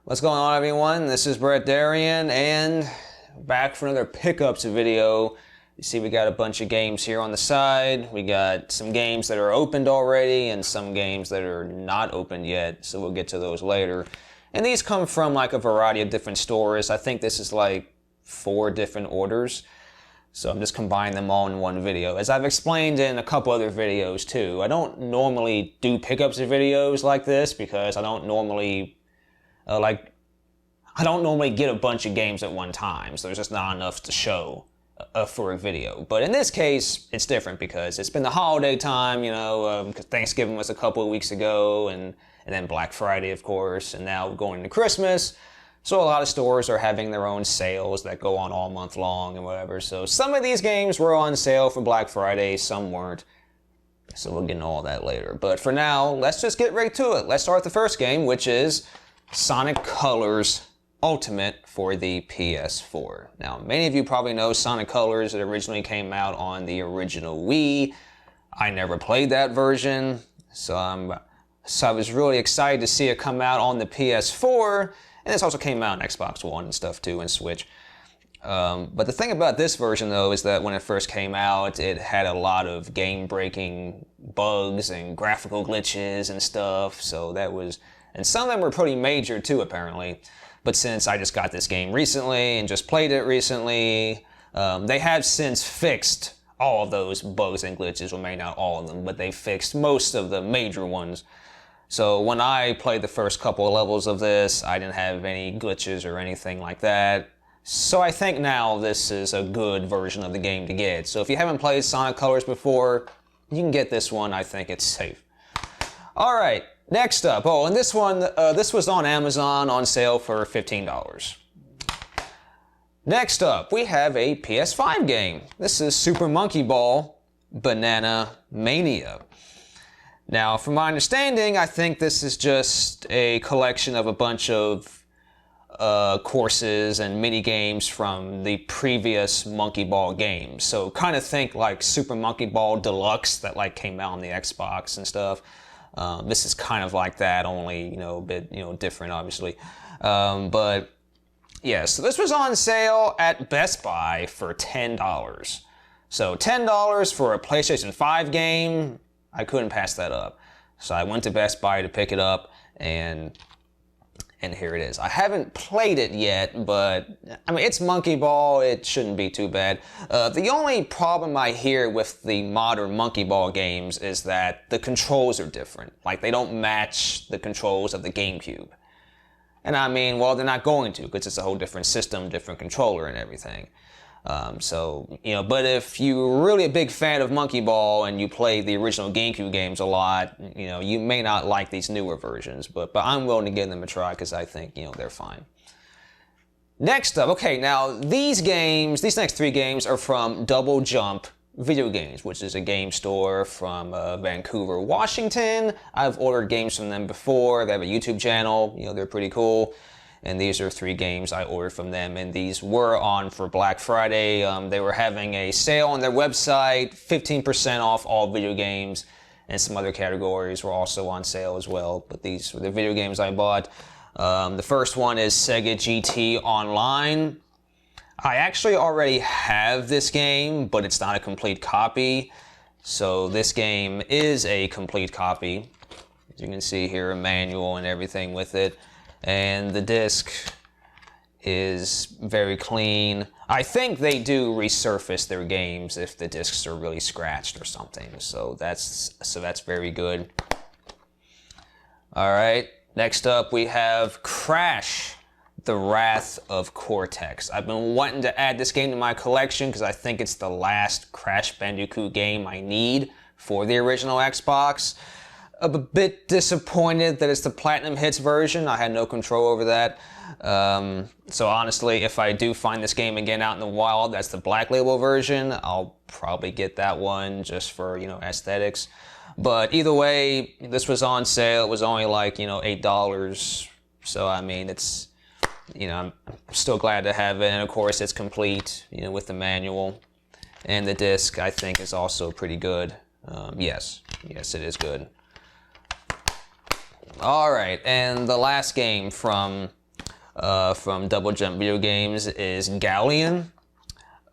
What's going on, everyone? This is Brett Darian, and back for another pickups video. You see we got a bunch of games here on the side. We got some games that are opened already and some games that are not opened yet, so we'll get to those later. And these come from like a variety of different stores. I think this is like 4 different orders. So I'm just combining them all in one video. As I've explained in a couple other videos too, I don't normally do pickups of videos like this because I don't normally get a bunch of games at one time, so there's just not enough to show for a video. But in this case, it's different because it's been the holiday time, you know, Thanksgiving was a couple of weeks ago, and then Black Friday, of course, and now going into Christmas. So a lot of stores are having their own sales that go on all month long and whatever. So some of these games were on sale for Black Friday, some weren't. So we'll get into all that later. But for now, let's just get right to it. Let's start the first game, which is Sonic Colors Ultimate for the PS4. Now, many of you probably know Sonic Colors. It originally came out on the original Wii. I never played that version, so I was really excited to see it come out on the PS4. And this also came out on Xbox One and stuff too, and Switch. But the thing about this version though is that when it first came out, it had a lot of game-breaking bugs and graphical glitches and stuff. So that was, and some of them were pretty major too, apparently. But since I just got this game recently and just played it recently, they have since fixed all of those bugs and glitches, or maybe not all of them, but they fixed most of the major ones. So when I played the first couple of levels of this, I didn't have any glitches or anything like that. So I think now this is a good version of the game to get. So if you haven't played Sonic Colors before, you can get this one. I think it's safe. All right, next up. Oh, and this one, this was on Amazon on sale for $15. Next up, we have a PS5 game. This is Super Monkey Ball Banana Mania. Now, from my understanding, I think this is just a collection of a bunch of courses and mini games from the previous Monkey Ball games. So kind of think like Super Monkey Ball Deluxe that like came out on the Xbox and stuff. This is kind of like that, only, you know, a bit, you know, different, obviously. But yeah, so this was on sale at Best Buy for $10. So $10 for a PlayStation 5 game, I couldn't pass that up. So I went to Best Buy to pick it up, and here it is. I haven't played it yet, but I mean, it's Monkey Ball. It shouldn't be too bad. The only problem I hear with the modern Monkey Ball games is that the controls are different. Like, they don't match the controls of the GameCube. And I mean, well, they're not going to, because it's a whole different system, different controller and everything. So, you know, but if you're really a big fan of Monkey Ball and you play the original GameCube games a lot, you know, you may not like these newer versions, but I'm willing to give them a try because I think, you know, they're fine. Next up, okay, now these next 3 games are from Double Jump Video Games, which is a game store from Vancouver, Washington. I've ordered games from them before. They have a YouTube channel, you know, they're pretty cool. And these are 3 games I ordered from them, and these were on for Black Friday. They were having a sale on their website, 15% off all video games, and some other categories were also on sale as well. But these were the video games I bought. The first one is Sega GT Online. I actually already have this game, but it's not a complete copy. So this game is a complete copy. As you can see here, a manual and everything with it. And the disc is very clean. I think they do resurface their games if the discs are really scratched or something. So that's very good. All right, next up we have Crash: The Wrath of Cortex. I've been wanting to add this game to my collection because I think it's the last Crash Bandicoot game I need for the original Xbox. I'm a bit disappointed that it's the Platinum Hits version. I had no control over that. So honestly, if I do find this game again out in the wild, that's the Black Label version. I'll probably get that one just for, you know, aesthetics. But either way, this was on sale. It was only like, you know, $8. So I mean, it's, you know, I'm still glad to have it. And of course, it's complete, you know, with the manual. And the disc, I think, is also pretty good. Yes, it is good. All right, and the last game from from Double Jump Video Games is Galleon.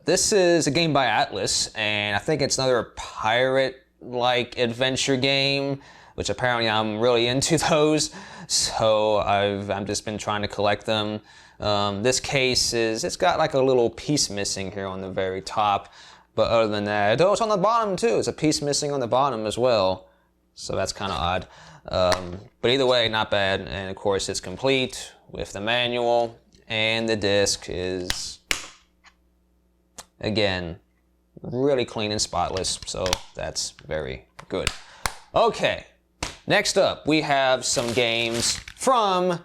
This is a game by Atlas, and I think it's another pirate-like adventure game, which apparently I'm really into those. So I've just been trying to collect them. This case it's got like a little piece missing here on the very top, but other than that, oh, it's on the bottom too. It's a piece missing on the bottom as well, so that's kind of odd. But either way, not bad. And of course, it's complete with the manual, and the disc is, again, really clean and spotless, so that's very good. Okay, next up, we have some games from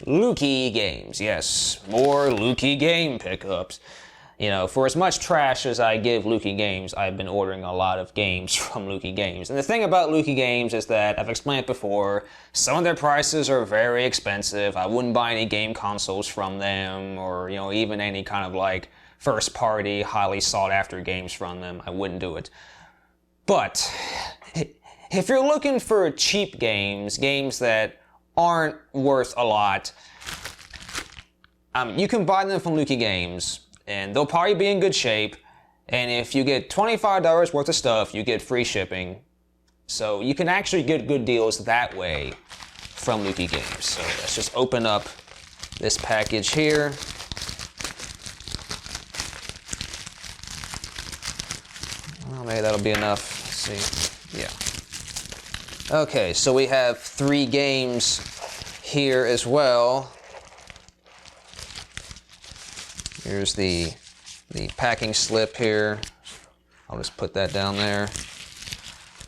Lukie Games. Yes, more Lukie game pickups. You know, for as much trash as I give Lukie Games, I've been ordering a lot of games from Lukie Games. And the thing about Lukie Games is that, I've explained it before, some of their prices are very expensive. I wouldn't buy any game consoles from them, or, you know, even any kind of like first party, highly sought after games from them. I wouldn't do it. But if you're looking for cheap games, games that aren't worth a lot, you can buy them from Lukie Games, and they'll probably be in good shape. And if you get $25 worth of stuff, you get free shipping. So you can actually get good deals that way from Lukie Games. So let's just open up this package here. Well, maybe that'll be enough. Let's see. Yeah. Okay, so we have 3 games here as well. Here's the packing slip here. I'll just put that down there.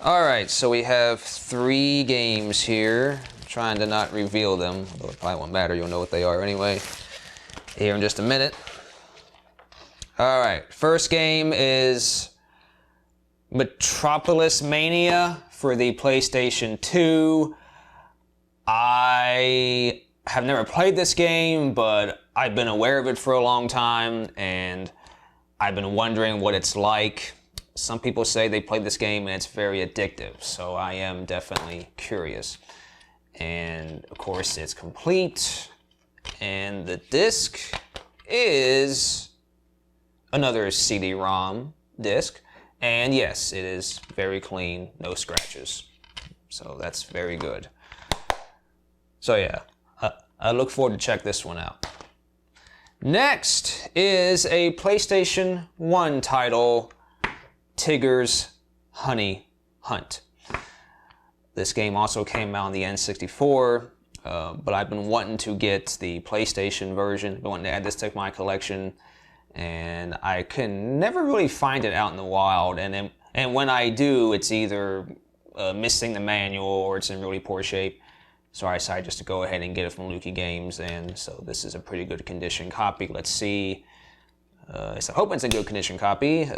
All right, so we have 3 games here. I'm trying to not reveal them, although it probably won't matter. You'll know what they are anyway here in just a minute. All right, first game is Metropolis Mania for the PlayStation 2. I have never played this game, but I've been aware of it for a long time, and I've been wondering what it's like. Some people say they played this game and it's very addictive, so I am definitely curious. And of course, it's complete, and the disc is another CD-ROM disc, and yes, it is very clean, no scratches. So that's very good. So yeah, I look forward to check this one out. Next is a PlayStation 1 title, Tigger's Honey Hunt. This game also came out on the N64, but I've been wanting to get the PlayStation version. I've been wanting to add this to my collection, and I can never really find it out in the wild. And when I do, it's either missing the manual or it's in really poor shape. So I decided just to go ahead and get it from Lukie Games, and so this is a pretty good condition copy. Let's see. So I hope it's a good condition copy.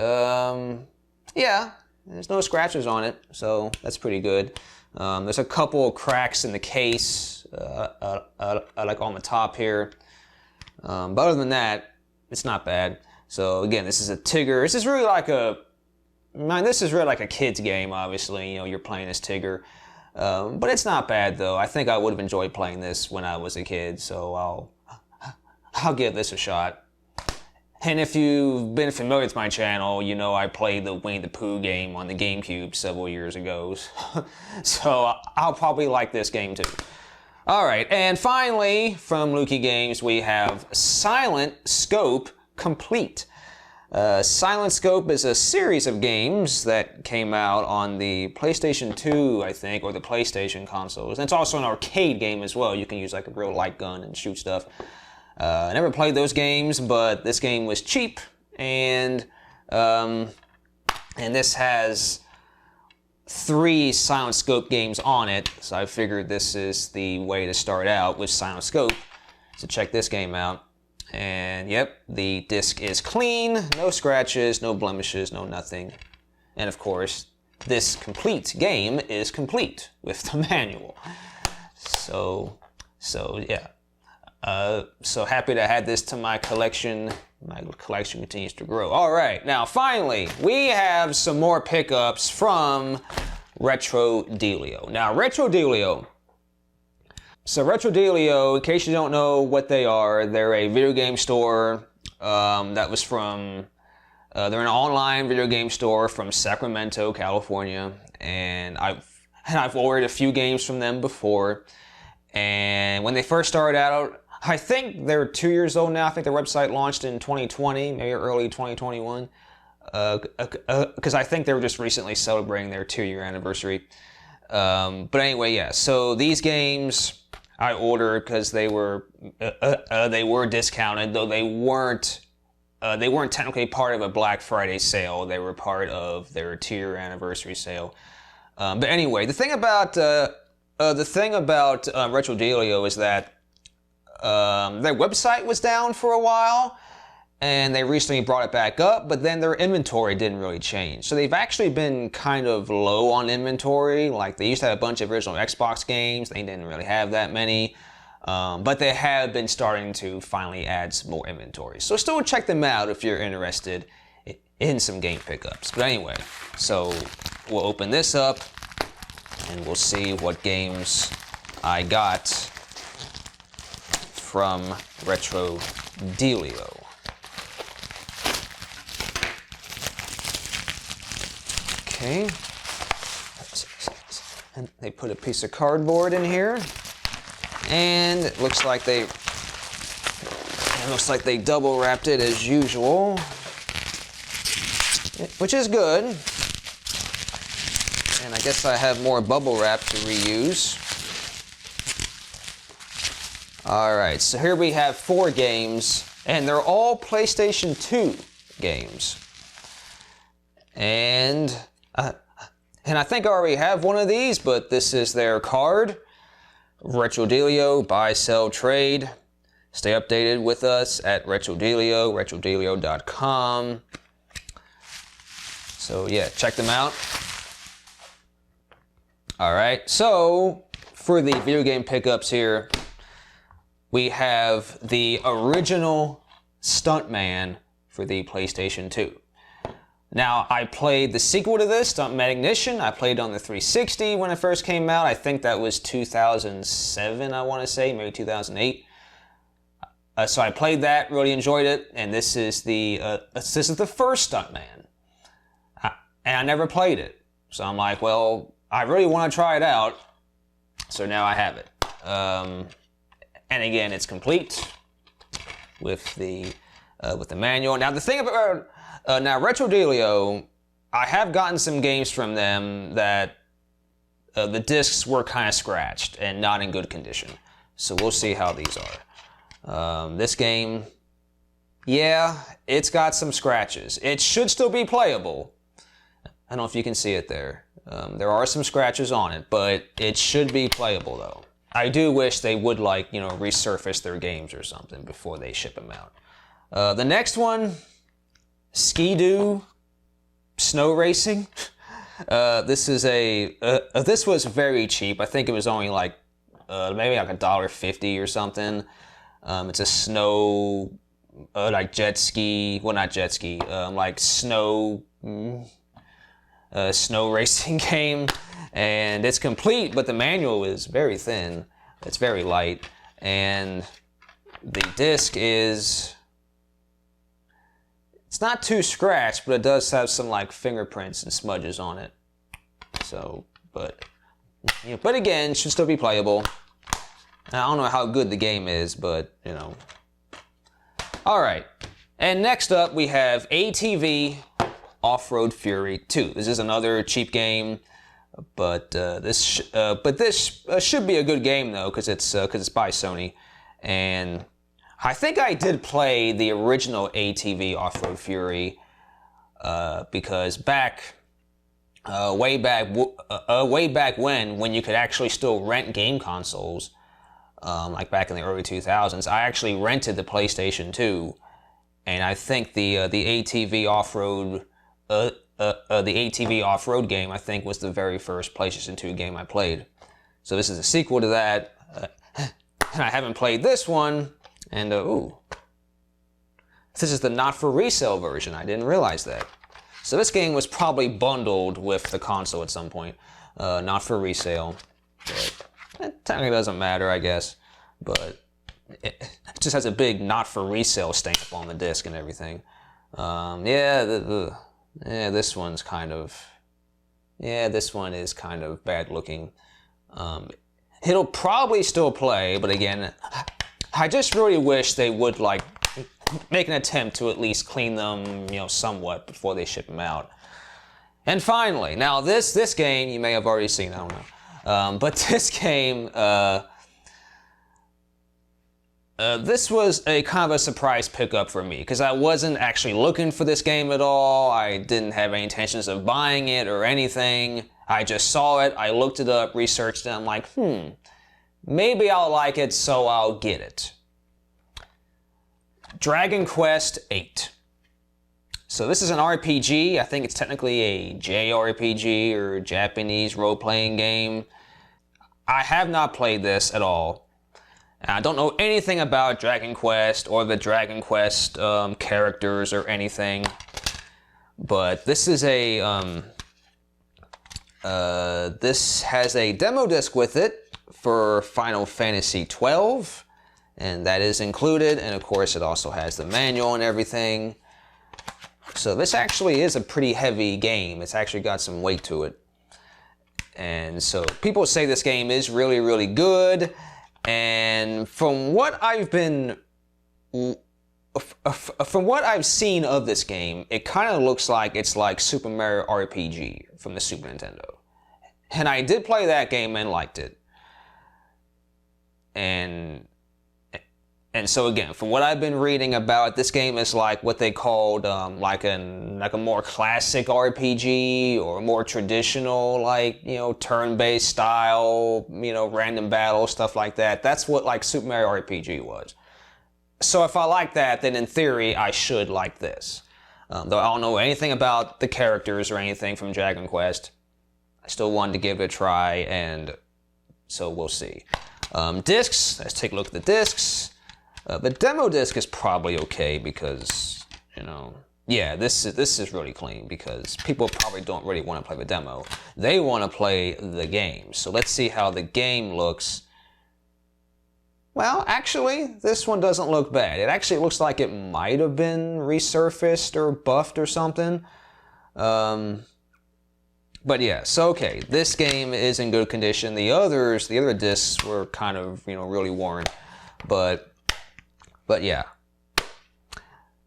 Yeah, there's no scratches on it, so that's pretty good. There's a couple of cracks in the case, like on the top here. But other than that, it's not bad. So again, this is a Tigger. This is really like a kid's game, obviously. You know, you're playing as Tigger. But it's not bad though. I think I would have enjoyed playing this when I was a kid, so I'll give this a shot. And if you've been familiar with my channel, you know I played the Winnie the Pooh game on the GameCube several years ago. So I'll probably like this game too. Alright, and finally, from Lukie Games, we have Silent Scope Complete. Silent Scope is a series of games that came out on the PlayStation 2, I think, or the PlayStation consoles. And it's also an arcade game as well. You can use like a real light gun and shoot stuff. I never played those games, but this game was cheap, and this has 3 Silent Scope games on it, so I figured this is the way to start out with Silent Scope. So check this game out. And yep, the disc is clean, no scratches, no blemishes, no nothing. And of course, this complete game is complete with the manual. So yeah. So happy to add this to my collection. My collection continues to grow. All right, now finally, we have some more pickups from Retro Dealio. Now, Retro Dealio, So Retro Dealio, in case you don't know what they are, they're a video game store that was from, they're an online video game store from Sacramento, California, and I've ordered a few games from them before. And when they first started out, I think they're 2 years old now. I think their website launched in 2020, maybe early 2021. Because I think they were just recently celebrating their 2-year anniversary. But anyway, yeah. So these games I ordered because they were discounted, though they weren't technically part of a Black Friday sale. They were part of their 2-year anniversary sale. But anyway, the thing about Retro Dealio is that their website was down for a while, and they recently brought it back up, but then their inventory didn't really change. So they've actually been kind of low on inventory. Like, they used to have a bunch of original Xbox games. They didn't really have that many. But they have been starting to finally add some more inventory. So still check them out if you're interested in some game pickups. But anyway, so we'll open this up and we'll see what games I got from Retro Dealio. Okay, and they put a piece of cardboard in here, and it looks like they double wrapped it as usual, which is good. And I guess I have more bubble wrap to reuse. All right, so here we have 4 games, and they're all PlayStation 2 games. And I think I already have one of these, but this is their card. Retro Dealio, buy, sell, trade. Stay updated with us at Retro Dealio, retrodealio.com. So yeah, check them out. All right, so for the video game pickups here, we have the original Stuntman for the PlayStation 2. Now, I played the sequel to this, Stuntman Ignition. I played on the 360 when it first came out. I think that was 2007, I want to say, maybe 2008. So I played that, really enjoyed it, and this is the first Stuntman. And I never played it. So I'm like, well, I really want to try it out. So now I have it. And again, it's complete with the manual. Now, the thing about Retro Dealio, I have gotten some games from them that the discs were kind of scratched and not in good condition. So we'll see how these are. This game, yeah, it's got some scratches. It should still be playable. I don't know if you can see it there. There are some scratches on it, but it should be playable though. I do wish they would, like, resurface their games or something before they ship them out. The next one, Ski-Doo Snow Racing. This was very cheap. I think it was only like maybe like $1.50 or something. It's a snow like jet ski. Well, not jet ski. Like snow racing game, and it's complete. But the manual is very thin. It's very light, and the disc is. It's not too scratched, but it does have some like fingerprints and smudges on it. So, but again, it should still be playable. I don't know how good the game is, but All right, and next up we have ATV Off-Road Fury 2. This is another cheap game, but this should be a good game though, because it's by Sony, and I think I did play the original ATV Off-Road Fury because way back when you could actually still rent game consoles, like back in the early 2000s, I actually rented the PlayStation 2, and I think the ATV Off-Road game I think was the very first PlayStation 2 game I played. So this is a sequel to that, and I haven't played this one. And, ooh, this is the not for resale version. I didn't realize that. So this game was probably bundled with the console at some point. Not for resale. But technically doesn't matter, I guess, but it just has a big not for resale stamp on the disc and everything. Yeah, this one's kind of, yeah, this one is kind of bad looking. It'll probably still play, but again, I just really wish they would like make an attempt to at least clean them, you know, somewhat before they ship them out. And finally, now this game you may have already seen, I don't know, but this game, this was a kind of a surprise pickup for me because I wasn't actually looking for this game at all. I didn't have any intentions of buying it or anything. I just saw it, I looked it up, researched it, I'm like, maybe I'll like it, so I'll get it. Dragon Quest VIII. So this is an RPG. I think it's technically a JRPG or Japanese role-playing game. I have not played this at all. I don't know anything about Dragon Quest or the Dragon Quest characters or anything. But this is a this has a demo disc with it for Final Fantasy XII, and that is included. And of course, it also has the manual and everything. So this actually is a pretty heavy game. It's actually got some weight to it. And so people say this game is really, really good. And from what I've seen of this game, it kind of looks like it's like Super Mario RPG from the Super Nintendo. And I did play that game and liked it. And so again, from what I've been reading about, this game is like what they called like a more classic RPG or more traditional, like, you know, turn-based style, you know, random battle, stuff like that. That's what like Super Mario RPG was. So if I like that, then in theory, I should like this. Though I don't know anything about the characters or anything from Dragon Quest, I still wanted to give it a try, and so we'll see. Discs, let's take a look at the discs. The demo disc is probably okay because, you know, yeah, this is really clean because people probably don't really want to play the demo. They want to play the game. So let's see how the game looks. Well, actually, this one doesn't look bad. It actually looks like it might have been resurfaced or buffed or something. But yeah, so okay, this game is in good condition. The other discs were kind of, you know, really worn. But yeah.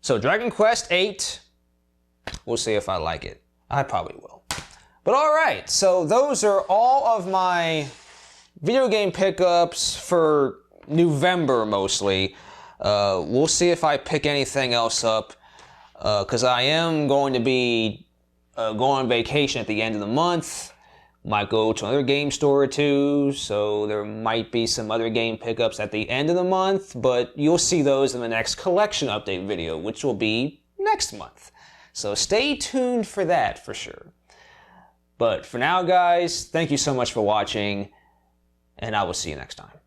So Dragon Quest VIII, we'll see if I like it. I probably will. But all right, so those are all of my video game pickups for November mostly. We'll see if I pick anything else up, because I am going to be going on vacation at the end of the month. Might go to another game store or two, so there might be some other game pickups at the end of the month, but you'll see those in the next collection update video, which will be next month. So stay tuned for that for sure. But for now, guys, thank you so much for watching, and I will see you next time.